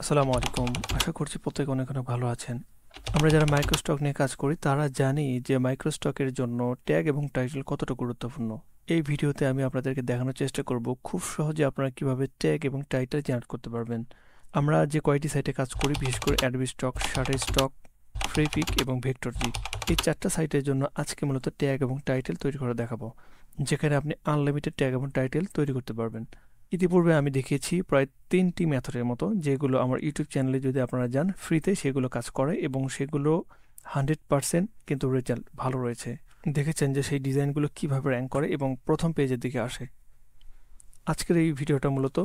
আসসালামু আলাইকুম। আশা করছি প্রত্যেকে অনেক অনেক ভালো আছেন। আমরা যারা মাইক্রোস্টক নিয়ে কাজ করি তারা জানি যে মাইক্রোস্টকের জন্য ট্যাগ এবং টাইটেল কতটা গুরুত্বপূর্ণ। এই ভিডিওতে আমি আপনাদেরকে দেখানোর চেষ্টা করব খুব সহজে আপনারা কিভাবে ট্যাগ এবং টাইটেল জেনারেট করতে পারবেন। আমরা যে কয়টি সাইটে কাজ করি, বিশেষ করে অ্যাডোবি স্টক, শাটারস্টক, ফ্রিপিক এবং ভেক্টরজি, এই চারটা সাইটের জন্য আজকে মূলত ট্যাগ এবং টাইটেল তৈরি করে দেখাবো, যেখানে আপনি আনলিমিটেড ট্যাগ এবং টাইটেল তৈরি করতে পারবেন। ইতিপূর্বে আমি দেখিয়েছি প্রায় ৩টি মেথডের মতো, যেগুলো আমার ইউটিউব চ্যানেলে যদি আপনারা যান ফ্রিতে সেগুলো কাজ করে এবং সেগুলো 100% কিন্তু রেজাল্ট ভালো রয়েছে। দেখেছেন যে সেই ডিজাইনগুলো কিভাবে র্যাঙ্ক করে এবং প্রথম পেজের দিকে আসে। আজকের এই ভিডিওটা মূলত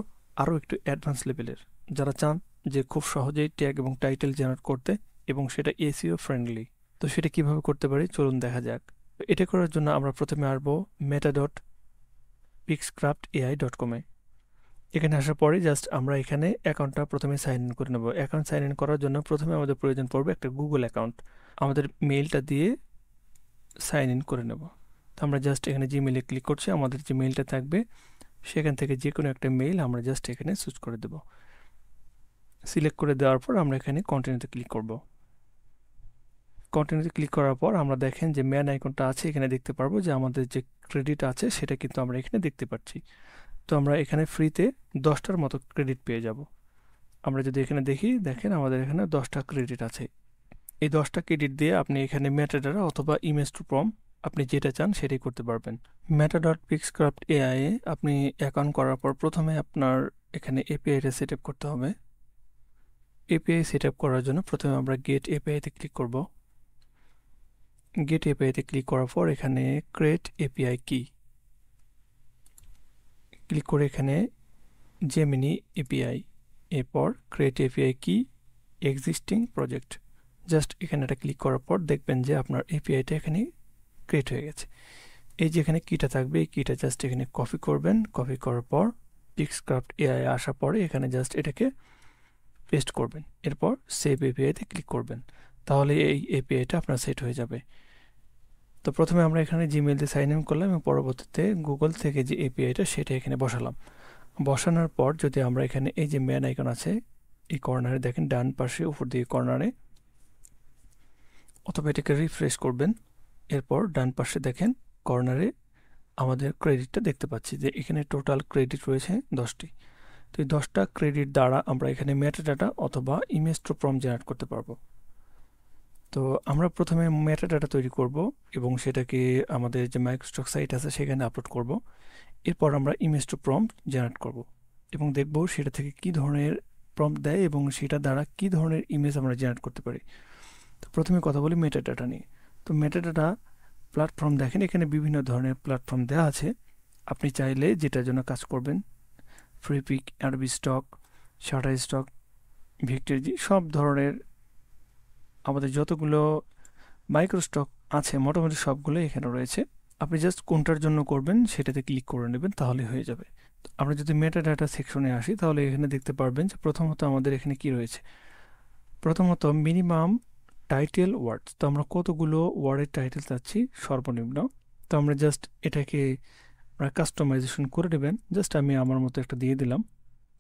আরও একটু অ্যাডভান্স লেভেলের, যারা চান যে খুব সহজেই ট্যাগ এবং টাইটেল জেনারেট করতে এবং সেটা এসইও ফ্রেন্ডলি। তো সেটা কিভাবে করতে পারি চলুন দেখা যাক। তো এটা করার জন্য আমরা প্রথমে আসবো meta.pixcraftai.com-এ। এখানে আসার পরে জাস্ট আমরা এখানে অ্যাকাউন্টটা প্রথমে সাইন ইন করে নেব। অ্যাকাউন্ট সাইন ইন করার জন্য প্রথমে আমাদের প্রয়োজন পড়বে একটা গুগল অ্যাকাউন্ট। আমাদের মেইলটা দিয়ে সাইন ইন করে নেব। তো আমরা জাস্ট এখানে জিমেইলে ক্লিক করছি, আমাদের যে মেইলটা থাকবে সেখান থেকে যে কোনো একটা মেইল আমরা জাস্ট এখানে চুজ করে দেব। সিলেক্ট করে দেওয়ার পর আমরা এখানে কন্টিনিউতে ক্লিক করব। কন্টিনিউতে ক্লিক করার পর আমরা দেখেন যে ম্যান আইকনটা আছে, এখানে দেখতে পারবো যে আমাদের যে ক্রেডিট আছে সেটা কিন্তু আমরা এখানে দেখতে পাচ্ছি। তো আমরা এখানে ফ্রিতে 10টার মতো ক্রেডিট পেয়ে যাব। আমরা যদি এখানে দেখি, দেখেন আমাদের এখানে 10টা ক্রেডিট আছে। এই 10টা ক্রেডিট দিয়ে আপনি এখানে মেটাডাটা অথবা ইমেজ টু প্রম্পট আপনি যেটা চান সেটাই করতে পারবেন। মেটা.পিক্সক্রাফট এআই এ আপনি অ্যাকাউন্ট করার পর প্রথমে আপনার এখানে এপিআইটা সেট আপ করতে হবে। এপিআই সেট আপ করার জন্য প্রথমে আমরা গেট এপিআইতে ক্লিক করব। গেট এপিআইতে ক্লিক করার পর এখানে ক্রিয়েট এপিআই কি ক্লিক করে এখানে জেমিনি এপিআই, এরপর ক্রিয়েট এপিআই কি এক্সিস্টিং প্রজেক্ট, জাস্ট এখানে এটা ক্লিক করার পর দেখবেন যে আপনার এপিআইটা এখানে ক্রিয়েট হয়ে গেছে। এই যে এখানে কিটা থাকবে, এই কিটা জাস্ট এখানে কপি করবেন। কপি করার পর পিক্সক্রাফট এআই আসার পরে এখানে জাস্ট এটাকে পেস্ট করবেন। এরপর সেভ এপিআইতে ক্লিক করবেন, তাহলে এই এপিআইটা আপনার সেট হয়ে যাবে। তো প্রথমে আমরা এখানে জিমেইল দিয়ে সাইন ইন করলাম এবং পরবর্তীতে গুগল থেকে যে এপিআইটা সেটা এখানে বসালাম। বসানোর পর যদি আমরা এখানে এই যে ম্যান আইকন আছে এই কর্নারে দেখেন ডান পাশে উপর দিকে কর্নারে, অথবা এটাকে রিফ্রেশ করবেন। এরপর ডান পাশে দেখেন কর্নারে আমাদের ক্রেডিটটা দেখতে পাচ্ছি যে এখানে টোটাল ক্রেডিট রয়েছে 10টি। তো এই 10টা ক্রেডিট দ্বারা আমরা এখানে মেটাডাটা অথবা ইমেজ টু প্রম্পট জেনারেট করতে পারবো। তো আমরা প্রথমে মেটাডাটা তৈরি করব এবং সেটাকে আমাদের যে মাইক্রোস্টক সাইট আছে সেখানে আপলোড করব। এরপর আমরা ইমেজ টু প্রম্পট জেনারেট করব এবং দেখব সেটা থেকে কী ধরনের প্রম্পট দেয় এবং সেটা দ্বারা কী ধরনের ইমেজ আমরা জেনারেট করতে পারি। তো প্রথমে কথা বলি মেটাডাটা নিয়ে। তো মেটাডাটা প্ল্যাটফর্ম দেখেন এখানে বিভিন্ন ধরনের প্ল্যাটফর্ম দেওয়া আছে। আপনি চাইলে যেটার জন্য কাজ করবেন, ফ্রিপিক, অ্যাডোবি স্টক, শাটারস্টক, ভেক্টরজি, সব ধরনের আমাদের যতগুলো মাইক্রোস্টক আছে মোটামুটি সবগুলো এখানে রয়েছে। আপনি জাস্ট কোনটার জন্য করবেন সেটাতে ক্লিক করে নেবেন, তাহলে হয়ে যাবে। তো আমরা যদি মেটাডাটা সেকশনে আসি তাহলে এখানে দেখতে পারবেন যে প্রথমত আমাদের এখানে কি রয়েছে। প্রথমত মিনিমাম টাইটেল ওয়ার্ডস, তো আমরা কতগুলো ওয়ার্ডের টাইটেল চাচ্ছি সর্বনিম্ন। তো আমরা জাস্ট এটাকে কাস্টমাইজেশন করে নেবেন। জাস্ট আমি আমার মতো একটা দিয়ে দিলাম,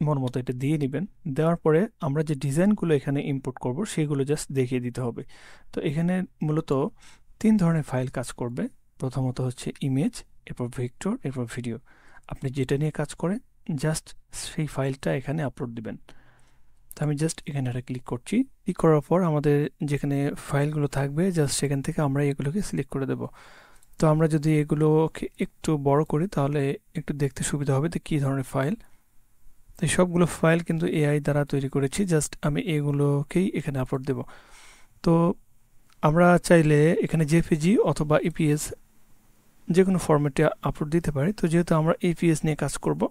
মন মতো এটা দিয়ে নেবেন। দেওয়ার পরে আমরা যে ডিজাইনগুলো এখানে ইম্পোর্ট করব সেগুলো জাস্ট দেখিয়ে দিতে হবে। তো এখানে মূলত 3 ধরনের ফাইল কাজ করবে। প্রথমত হচ্ছে ইমেজ, এরপর ভেক্টর, এরপর ভিডিও। আপনি যেটা নিয়ে কাজ করেন জাস্ট সেই ফাইলটা এখানে আপলোড দিবেন। তো আমি জাস্ট এখানে একটা ক্লিক করছি। ক্লিক করার পর আমাদের যেখানে ফাইলগুলো থাকবে জাস্ট সেখান থেকে আমরা এগুলোকে সিলেক্ট করে দেব। তো আমরা যদি এগুলোকে একটু বড় করি তাহলে একটু দেখতে সুবিধা হবে যে কী ধরনের ফাইল। তো এই সবগুলো ফাইল কিন্তু এআই দ্বারা তৈরি করেছি, জাস্ট আমি এগুলোকেই এখানে আপলোড দেব। তো আমরা চাইলে এখানে জেপিজি অথবা ইপিএস যে কোনো ফরম্যাটে আপলোড দিতে পারি। তো যেহেতু আমরা ইপিএস নিয়ে কাজ করব,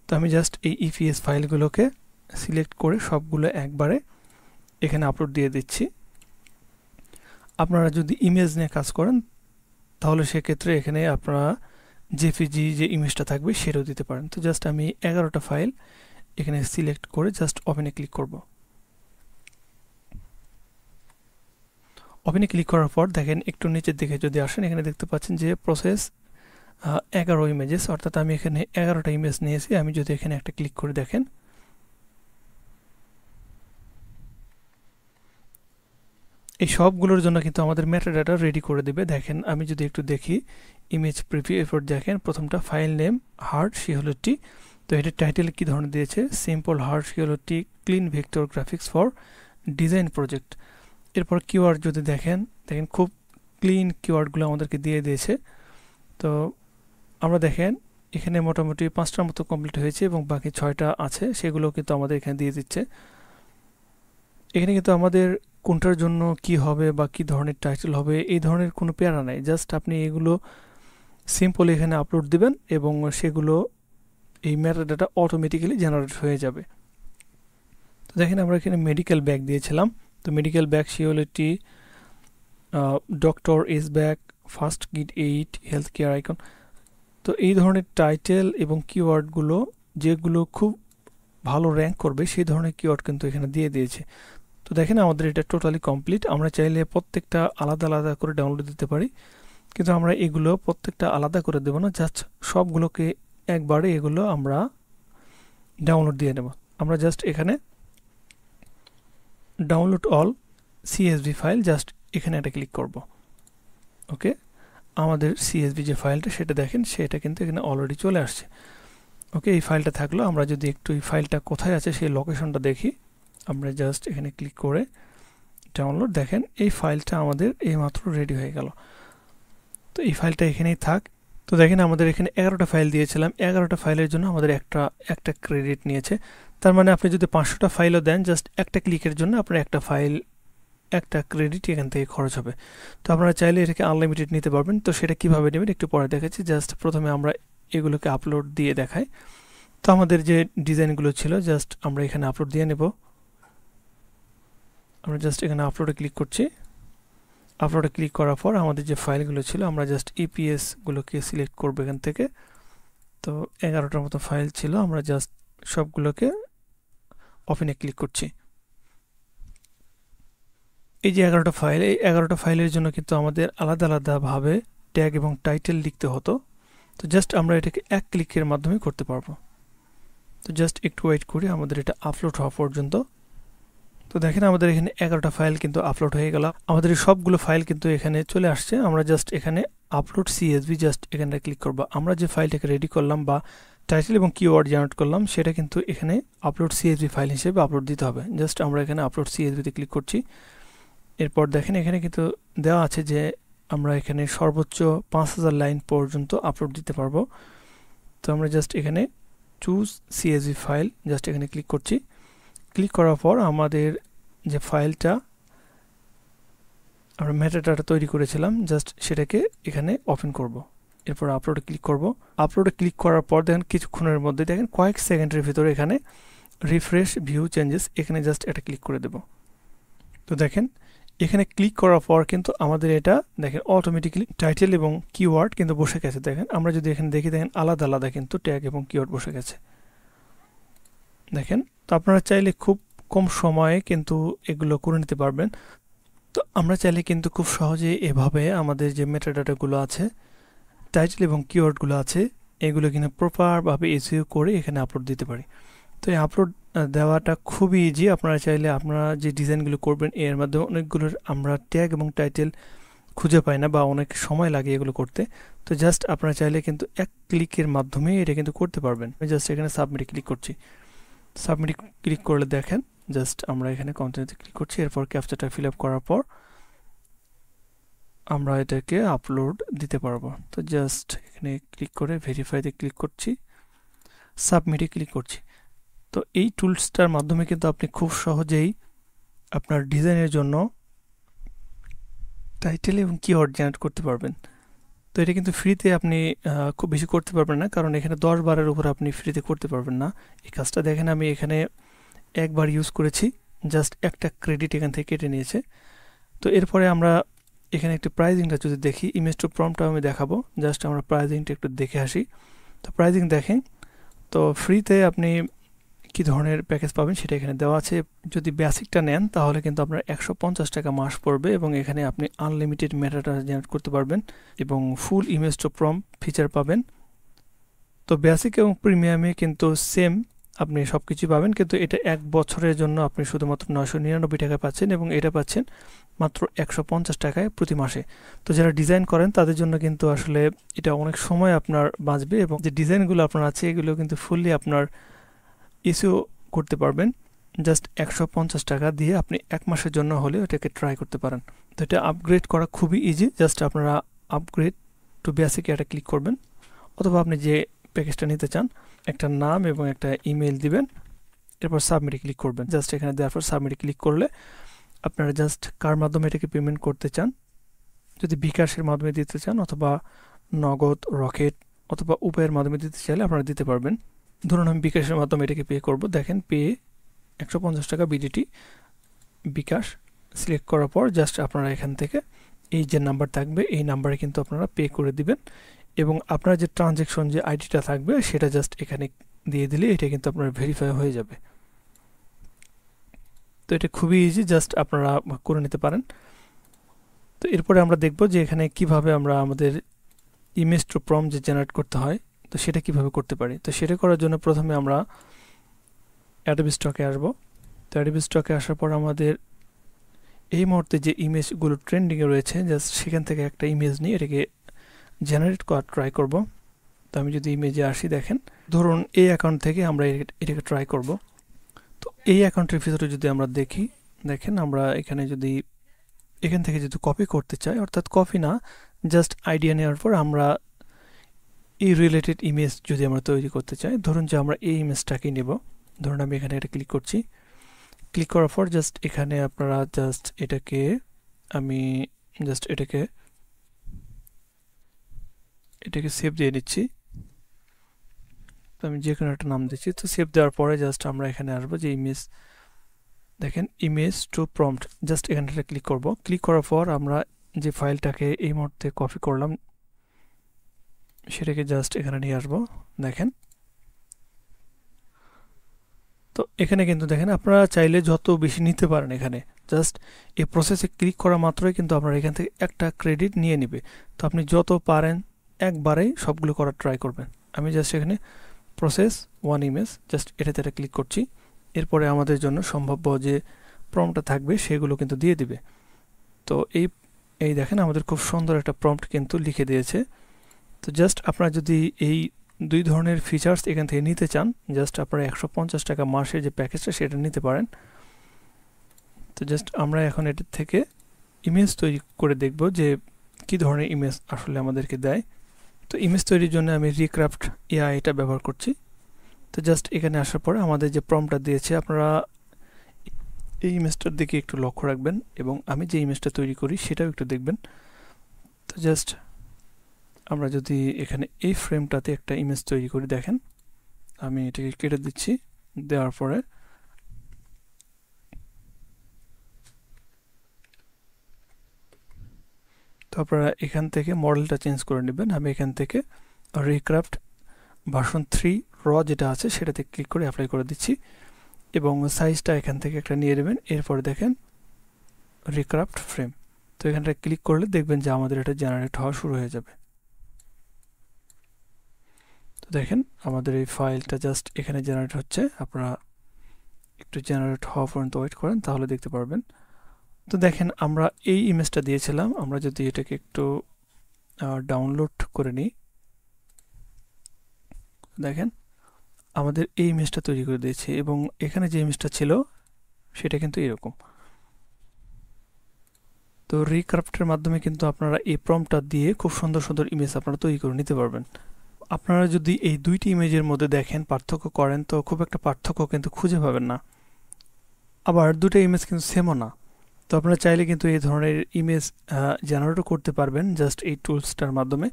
তো আমি জাস্ট এই ইপিএস ফাইলগুলোকে সিলেক্ট করে সবগুলো একবারে এখানে আপলোড দিয়ে দিচ্ছি। আপনারা যদি ইমেজ নিয়ে কাজ করেন তাহলে সেক্ষেত্রে এখানে আপনারা জেপিজি যে ইমেজটা থাকবে সেটাও দিতে পারেন। তো জাস্ট আমি 11টা ফাইল এখানে সিলেক্ট করে জাস্ট ওপেনে ক্লিক করব। ওপেনে ক্লিক করার পর দেখেন একটু নিচের দিকে যদি আসেন এখানে দেখতে পাচ্ছেন যে প্রসেস 11 ইমেজেস, অর্থাৎ আমি এখানে 11টা ইমেজ নিয়েছি। আমি যদি এখানে একটা ক্লিক করে দেখেন এই সবগুলোর জন্য কিন্তু আমাদের মেটাডাটা রেডি করে দেবে। দেখেন আমি যদি একটু দেখি ইমেজ প্রিভিউ, এরপর দেখেন প্রথমটা ফাইল নেম হার্ড সিওএলটি। তো এটা টাইটেল কি ধরনের দিয়েছে, simple hard COLT clean vector graphics for design project. এরপর কিওয়ার্ড যদি দেখেন খুব ক্লিন কিওয়ার্ডগুলো আমাদেরকে দিয়ে দিয়েছে। তো আমরা দেখেন এখানে মোটামুটি 5টার মতো কমপ্লিট হয়েছে এবং বাকি 6টা আছে, সেগুলো কিন্তু আমাদের এখানে দিয়ে দিচ্ছে। এখানে কিন্তু আমাদের কোনটার জন্য কি হবে বা কি ধরনের টাইটেল হবে এই ধরনের কোনো প্যারা নাই, জাস্ট আপনি এগুলো সিম্পল এখানে আপলোড দিবেন এবং সেগুলো এই মেটাডাটা অটোমেটিক্যালি জেনারেট হয়ে যাবে। তো দেখেন আমরা এখানে মেডিকেল ব্যাগ দিয়েছিলাম। তো medical bag COLT, doctor is back, first kit 8, health care icon. তো এই ধরনের টাইটেল এবং কিওয়ার্ডগুলো যেগুলো খুব ভালো র্যাঙ্ক করবে সেই ধরনের কিওয়ার্ড কিন্তু এখানে দিয়ে দিয়েছে। তো দেখেন আমাদের এটা টোটালি কমপ্লিট। আমরা চাইলে প্রত্যেকটা আলাদা আলাদা করে ডাউনলোড দিতে পারি, কিন্তু আমরা এগুলো প্রত্যেকটা আলাদা করে দেবো না, জাস্ট সবগুলোকে একবারে এগুলো আমরা ডাউনলোড দিয়ে নেব। আমরা জাস্ট এখানে download all CSV file, just এখানে একটা ক্লিক করব। ওকে, আমাদের সিএসভি যে ফাইলটা সেটা দেখেন সেটা কিন্তু এখানে অলরেডি চলে আসছে। ওকে, এই ফাইলটা থাকলো। আমরা যদি একটু এই ফাইলটা কোথায় আছে সেই লোকেশনটা দেখি, আমরা জাস্ট এখানে ক্লিক করে ডাউনলোড, দেখেন এই ফাইলটা আমাদের এইমাত্র রেডি হয়ে গেল। তো এই ফাইলটা এখানেই থাক। তো দেখেন আমাদের এখানে 11টা ফাইল দিয়েছিলাম, 11টা ফাইলের জন্য আমাদের একটা ক্রেডিট নিয়েছে। তার মানে আপনি যদি 500টা ফাইলও দেন, জাস্ট একটা ক্লিকের জন্য আপনার একটা ফাইল একটা ক্রেডিট এখান থেকে খরচ হবে। তো আপনারা চাইলে এটাকে আনলিমিটেড নিতে পারবেন। তো সেটা কীভাবে নেবেন একটু পরে দেখাচ্ছি। জাস্ট প্রথমে আমরা এগুলোকে আপলোড দিয়ে দেখাই। তো আমাদের যে ডিজাইনগুলো ছিল জাস্ট আমরা এখানে আপলোড দিয়ে নেব। আমরা জাস্ট এখানে আপলোডে ক্লিক করছি। আপলোডে ক্লিক করার পর আমাদের যে ফাইলগুলো ছিল আমরা জাস্ট ইপিএসগুলোকে সিলেক্ট করবো এখান থেকে। তো 11টার মতো ফাইল ছিল, আমরা জাস্ট সবগুলোকে ওপেনে ক্লিক করছি। এই যে 11টা ফাইল, এই 11টা ফাইলের জন্য কিন্তু আমাদের আলাদা আলাদাভাবে ট্যাগ এবং টাইটেল লিখতে হতো। তো জাস্ট আমরা এটাকে এক ক্লিকের মাধ্যমে করতে পারবো। তো জাস্ট একটু ওয়েট করি আমাদের এটা আপলোড হওয়া পর্যন্ত। তো দেখেন আমাদের এখানে 11টা ফাইল কিন্তু আপলোড হয়ে গেল। আমাদের এই সবগুলো ফাইল কিন্তু এখানে চলে আসছে। আমরা জাস্ট এখানে আপলোড সিএসভি জাস্ট এখানে ক্লিক করবো। আমরা যে ফাইলটাকে রেডি করলাম বা টাইটেল এবং কিওয়ার্ড জেনারেট করলাম সেটা কিন্তু এখানে আপলোড সিএসভি ফাইল হিসেবে আপলোড দিতে হবে। জাস্ট আমরা এখানে আপলোড সিএসভিতে ক্লিক করছি। এরপর দেখেন এখানে কিন্তু দেওয়া আছে যে আমরা এখানে সর্বোচ্চ 5000 লাইন পর্যন্ত আপলোড দিতে পারবো। তো আমরা জাস্ট এখানে চুজ সিএসভি ফাইল জাস্ট এখানে ক্লিক করছি। ক্লিক করার পর আমাদের যে ফাইলটা আমরা মেটাডাটা তৈরি করেছিলাম জাস্ট সেটাকে এখানে ওপেন করব। এরপর আপলোডে ক্লিক করব। আপলোডে ক্লিক করার পর দেখেন কিছুক্ষণের মধ্যে দেখেন কয়েক সেকেন্ডের ভিতরে এখানে রিফ্রেশ ভিউ চেঞ্জেস এখানে জাস্ট এটা ক্লিক করে দেব। তো দেখেন এখানে ক্লিক করার পর কিন্তু আমাদের এটা দেখেন অটোমেটিক্যালি টাইটেল এবং কিওয়ার্ড কিন্তু বসে গেছে। দেখেন আমরা যদি এখানে দেখি দেখেন আলাদা আলাদা কিন্তু ট্যাগ এবং কিওয়ার্ড বসে গেছে দেখেন। তো আপনারা চাইলে খুব কম সময়ে কিন্তু এগুলো করে নিতে পারবেন। তো আমরা চাইলে কিন্তু খুব সহজেই এভাবে আমাদের যে মেটাডাটাগুলো আছে টাইটেল এবং কিওয়ার্ডগুলো আছে এগুলো কিন্তু প্রপারভাবে এসইও করে এখানে আপলোড দিতে পারি। তো এই আপলোড দেওয়াটা খুবই ইজি। আপনারা চাইলে আপনারা যে ডিজাইনগুলো করবেন এর মাধ্যমে অনেকগুলোর আমরা ট্যাগ এবং টাইটেল খুঁজে পাই না বা অনেক সময় লাগে এগুলো করতে। তো জাস্ট আপনারা চাইলে কিন্তু এক ক্লিকের মাধ্যমে এটা কিন্তু করতে পারবেন। আমি জাস্ট এখানে সাবমিটে ক্লিক করছি। সাবমিটে ক্লিক করলে দেখেন জাস্ট আমরা এখানে কন্টিনিউতে ক্লিক করছি। এরপর ক্যাপচাটা ফিল আপ করার পর আমরা এটাকে আপলোড দিতে পারবো। তো জাস্ট এখানে ক্লিক করে ভেরিফাইতে ক্লিক করছি, সাবমিটে ক্লিক করছি। তো এই টুলসটার মাধ্যমে কিন্তু আপনি খুব সহজেই আপনার ডিজাইনের জন্য টাইটেল এবং কিওয়ার্ড জেনারেট করতে পারবেন। তো এটা কিন্তু ফ্রিতে আপনি খুব বেশি করতে পারবেন না, কারণ এখানে 10-12 উপর আপনি ফ্রিতে করতে পারবেন না এই কাজটা। দেখেন আমি এখানে একবার ইউজ করেছি, জাস্ট একটা ক্রেডিট এখান থেকে কেটে নিয়েছে। তো এরপরে আমরা এখানে একটু প্রাইজিংটা যদি দেখি, ইমেজ টু প্রম্পটটা আমি দেখাবো। জাস্ট আমরা প্রাইজিংটা একটু দেখে আসি। তো প্রাইজিং দেখেন, তো ফ্রিতে আপনি কী ধরনের প্যাকেজ পাবেন সেটা এখানে দেওয়া আছে। যদি বেসিকটা নেন তাহলে কিন্তু আপনার 150 টাকা মাস পড়বে এবং এখানে আপনি আনলিমিটেড মেটাডাটা জেনারেট করতে পারবেন এবং ফুল ইমেজ টু প্রম্পট ফিচার পাবেন। তো বেসিক এবং প্রিমিয়ামে কিন্তু সেম আপনি সব কিছুই পাবেন, কিন্তু এটা 1 বছরের জন্য আপনি শুধুমাত্র 999 টাকায় পাচ্ছেন এবং এটা পাচ্ছেন মাত্র 150 টাকায় প্রতি মাসে। তো যারা ডিজাইন করেন তাদের জন্য কিন্তু আসলে এটা অনেক সময় আপনার বাঁচবে, এবং যে ডিজাইনগুলো আপনার আছে এগুলো কিন্তু ফুললি আপনার ইস্যু করতে পারবেন জাস্ট 150 টাকা দিয়ে। আপনি 1 মাসের জন্য হলেও এটাকে ট্রাই করতে পারেন। তো এটা আপগ্রেড করা খুবই ইজি, জাস্ট আপনারা আপগ্রেড টু বেসিক এটা ক্লিক করবেন, অথবা আপনি যে প্যাকেজটা নিতে চান একটা নাম এবং একটা ইমেল দিবেন, এরপর সাবমিটে ক্লিক করবেন। জাস্ট এখানে দেওয়ার পর সাবমিটে ক্লিক করলে আপনারা জাস্ট কার মাধ্যমে এটাকে পেমেন্ট করতে চান, যদি বিকাশের মাধ্যমে দিতে চান অথবা নগদ, রকেট অথবা উপায়ের মাধ্যমে দিতে চাইলে আপনারা দিতে পারবেন। ধরুন আমি বিকাশের মাধ্যমে এটাকে পে করব। দেখেন পে 150 টাকা বিডিটি বিকাশ সিলেক্ট করার পর জাস্ট আপনারা এখান থেকে এই যে নাম্বার থাকবে এই নাম্বারে কিন্তু আপনারা পে করে দিবেন, এবং আপনার যে ট্রানজ্যাকশন যে আইডিটা থাকবে সেটা জাস্ট এখানে দিয়ে দিলে এটা কিন্তু আপনার ভেরিফাই হয়ে যাবে। তো এটা খুবই ইজি, জাস্ট আপনারা করে নিতে পারেন। তো এরপরে আমরা দেখব যে এখানে কিভাবে আমরা আমাদের ইমেজ টু প্রম্পট যে জেনারেট করতে হয় তো সেটা কিভাবে করতে পারি। তো সেটা করার জন্য প্রথমে আমরা অ্যাডোবি স্টকে আসব। তো অ্যাডোবি স্টকে আসার পর আমাদের এই মুহূর্তে যে ইমেজগুলো ট্রেন্ডিংয়ে রয়েছে জাস্ট সেখান থেকে একটা ইমেজ নিয়ে এটাকে জেনারেট করার ট্রাই করব। তো আমি যদি ইমেজে আসি, দেখেন ধরুন এই অ্যাকাউন্ট থেকে আমরা এটাকে ট্রাই করব। তো এই অ্যাকাউন্টের ভিতরে যদি আমরা দেখি, দেখেন আমরা এখানে যদি এখান থেকে যদি কপি করতে চাই, অর্থাৎ কপি না, জাস্ট আইডিয়া নেওয়ার পর আমরা এই রিলেটেড ইমেজ যদি আমরা তৈরি করতে চাই, ধরুন যে আমরা এই ইমেজটাকে নেব। ধরুন আমি এখানে এটা ক্লিক করছি, ক্লিক করার পর জাস্ট এখানে আপনারা জাস্ট এটাকে আমি জাস্ট এটাকে সেভ দিয়ে নিচ্ছি। তো আমি যে কোনো একটা নাম দিচ্ছি। তো সেভ দেওয়ার পরে জাস্ট আমরা এখানে আসবো যে ইমেজ, দেখেন ইমেজ টু প্রম্পট, জাস্ট এখানে ক্লিক করব। ক্লিক করার পর আমরা যে ফাইলটাকে এই মুহূর্তে কপি করলাম সেটাকে জাস্ট এখানে নিয়ে আসবো। দেখেন তো এখানে কিন্তু দেখেন আপনারা চাইলে যত বেশি নিতে পারেন, এখানে জাস্ট এই প্রসেসে ক্লিক করা মাত্রই কিন্তু আপনার এখান থেকে একটা ক্রেডিট নিয়ে নেবে। তো আপনি যত পারেন একবারেই সবগুলো করার ট্রাই করবেন। আমি জাস্ট এখানে প্রসেস 1 ইমেজ জাস্ট এটাতে ক্লিক করছি। এরপরে আমাদের জন্য সম্ভাব্য যে প্রম্পটটা থাকবে সেগুলো কিন্তু দিয়ে দিবে। তো এই দেখেন আমাদের খুব সুন্দর একটা প্রম্পট কিন্তু লিখে দিয়েছে। তো জাস্ট আপনারা যদি এই 2 ধরনের ফিচার্স এখান থেকে নিতে চান, জাস্ট আপনারা 150 টাকা মাসের যে প্যাকেজটা সেটা নিতে পারেন। তো জাস্ট আমরা এখন এটার থেকে ইমেজ তৈরি করে দেখব যে কি ধরনের ইমেজ আসলে আমাদেরকে দেয়। তো ইমেজ তৈরির জন্য আমি রিক্রাফট এআই এটা ব্যবহার করছি। তো জাস্ট এখানে আসার পরে আমাদের যে প্রম্পটটা দিয়েছে আপনারা এই ইমেজটার দিকে একটু লক্ষ্য রাখবেন, এবং আমি যে ইমেজটা তৈরি করি সেটাও একটু দেখবেন। তো জাস্ট আমরা যদি এখানে এই ফ্রেমটাতে একটা ইমেজ তৈরি করি, দেখেন আমি এটাকে কেটে দিচ্ছি। দেওয়ার পরে তো আপনারা এখান থেকে মডেলটা চেঞ্জ করে নেবেন। আমি এখান থেকে রিক্রাফট ভার্সন 3 র যেটা আছে সেটাতে ক্লিক করে অ্যাপ্লাই করে দিচ্ছি, এবং সাইজটা এখান থেকে একটা নিয়ে নেবেন। এরপরে দেখেন রিক্রাফট ফ্রেম, তো এখানটা ক্লিক করলে দেখবেন যে আমাদের এটা জেনারেট হওয়া শুরু হয়ে যাবে। তো দেখেন আমাদের এই ফাইলটা জাস্ট এখানে জেনারেট হচ্ছে। আপনারা একটু জেনারেট হওয়া পর্যন্ত ওয়েট করেন, তাহলে দেখতে পারবেন। তো দেখেন আমরা এই ইমেজটা দিয়েছিলাম, আমরা যদি এটাকে একটু ডাউনলোড করে নিই, দেখেন আমাদের এই ইমেজটা তৈরি করে দিয়েছে, এবং এখানে যে ইমেজটা ছিল সেটা কিন্তু এরকম। তো রিক্রাফটের মাধ্যমে কিন্তু আপনারা এই প্রম্পটটা দিয়ে খুব সুন্দর সুন্দর ইমেজ আপনারা তৈরি করে নিতে পারবেন। আপনারা যদি এই 2টি ইমেজের মধ্যে দেখেন পার্থক্য করেন, তো খুব একটা পার্থক্য কিন্তু খুঁজে পাবেন না। আবার 2টা ইমেজ কিন্তু সেমও না। তো আপনারা চাইলে কিন্তু এই ধরনের ইমেজ জেনারেটও করতে পারবেন জাস্ট এই টুলসটার মাধ্যমে।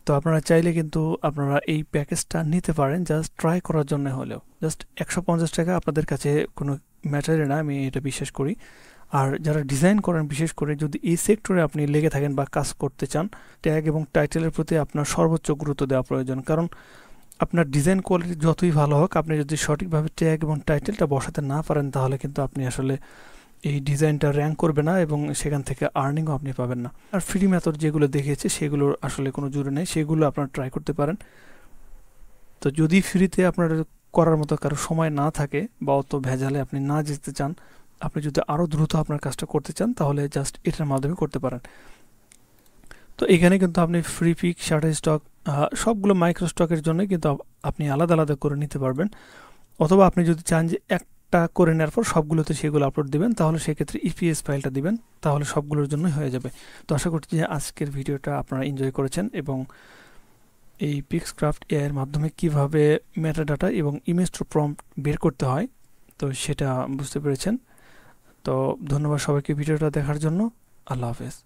তো আপনারা চাইলে কিন্তু আপনারা এই প্যাকেজটা নিতে পারেন জাস্ট ট্রাই করার জন্য হলেও। জাস্ট 150 টাকা আপনাদের কাছে কোনো ম্যাটারে না, আমি এটা বিশ্বাস করি। আর যারা ডিজাইন করেন, বিশেষ করে যদি এই সেক্টরে আপনি লেগে থাকেন বা কাজ করতে চান, ট্যাগ এবং টাইটেলের প্রতি আপনার সর্বোচ্চ গুরুত্ব দেওয়া প্রয়োজন। কারণ আপনার ডিজাইন কোয়ালিটি যতই ভালো হোক, আপনি যদি সঠিকভাবে ট্যাগ এবং টাইটেলটা বসাতে না পারেন, তাহলে কিন্তু আপনি আসলে এই ডিজাইনটা র্যাঙ্ক করবে না, এবং সেখান থেকে আর্নিংও আপনি পাবেন না। আর ফ্রি মেথড যেগুলো দেখিয়েছে সেগুলোর আসলে কোনো জুড়ে নেই, সেগুলো আপনারা ট্রাই করতে পারেন। তো যদি ফ্রিতে আপনারা করার মতো কারো সময় না থাকে বা অত ভেজালে আপনি না যেতে চান, আপনি যদি আরও দ্রুত আপনার কাজটা করতে চান তাহলে জাস্ট এটার মাধ্যমে করতে পারেন। তো এখানে কিন্তু আপনি ফ্রি পিক, শাটার স্টক সবগুলো মাইক্রো স্টকের জন্য কিন্তু আপনি আলাদা আলাদা করে নিতে পারবেন, অথবা আপনি যদি চান যে একটা করে নেওয়ার পর সবগুলোতে সেগুলো আপলোড দিবেন তাহলে সেক্ষেত্রে ইপিএস ফাইলটা দিবেন, তাহলে সবগুলোর জন্যই হয়ে যাবে। তো আশা করছি যে আজকের ভিডিওটা আপনারা এনজয় করেছেন এবং এই পিক্সক্রাফট এআই এর মাধ্যমে কিভাবে মেটাডাটা এবং ইমেজ টু প্রম্পট বের করতে হয় তো সেটা বুঝতে পেরেছেন। তো ধন্যবাদ সবাইকে ভিডিওটা দেখার জন্য। আল্লাহ হাফেজ।